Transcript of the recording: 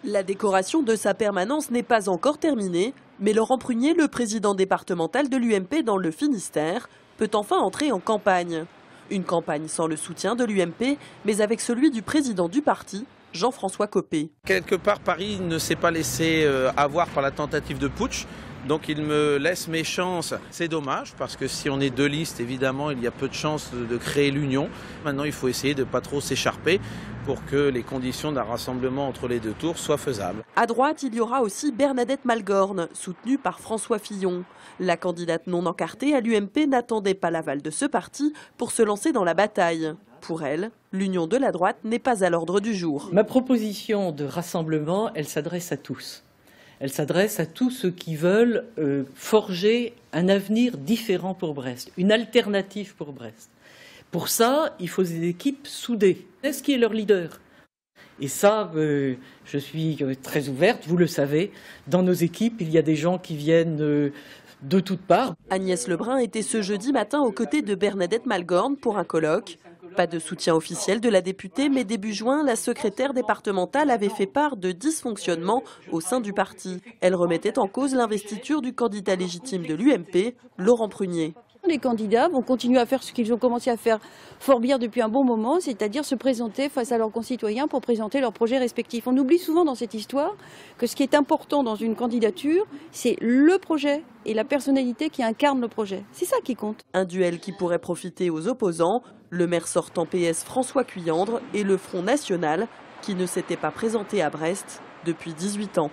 La décoration de sa permanence n'est pas encore terminée, mais Laurent Prunier, le président départemental de l'UMP dans le Finistère, peut enfin entrer en campagne. Une campagne sans le soutien de l'UMP, mais avec celui du président du parti, Jean-François Copé. Quelque part, Paris ne s'est pas laissé avoir par la tentative de putsch. Donc il me laisse mes chances. C'est dommage parce que si on est deux listes, évidemment, il y a peu de chances de créer l'union. Maintenant, il faut essayer de ne pas trop s'écharper pour que les conditions d'un rassemblement entre les deux tours soient faisables. À droite, il y aura aussi Bernadette Malgorn, soutenue par François Fillon. La candidate non encartée à l'UMP n'attendait pas l'aval de ce parti pour se lancer dans la bataille. Pour elle, l'union de la droite n'est pas à l'ordre du jour. Ma proposition de rassemblement, elle s'adresse à tous. Elle s'adresse à tous ceux qui veulent forger un avenir différent pour Brest, une alternative pour Brest. Pour ça, il faut des équipes soudées. Est-ce qui est leur leader? Et ça, je suis très ouverte, vous le savez. Dans nos équipes, il y a des gens qui viennent de toutes parts. Agnès Lebrun était ce jeudi matin aux côtés de Bernadette Malgorn pour un colloque. Pas de soutien officiel de la députée, mais début juin, la secrétaire départementale avait fait part de dysfonctionnements au sein du parti. Elle remettait en cause l'investiture du candidat légitime de l'UMP, Laurent Prunier. Les candidats vont continuer à faire ce qu'ils ont commencé à faire fort bien depuis un bon moment, c'est-à-dire se présenter face à leurs concitoyens pour présenter leurs projets respectifs. On oublie souvent dans cette histoire que ce qui est important dans une candidature, c'est le projet et la personnalité qui incarne le projet. C'est ça qui compte. Un duel qui pourrait profiter aux opposants, le maire sortant PS François Cuyandre et le Front National qui ne s'était pas présenté à Brest depuis 18 ans.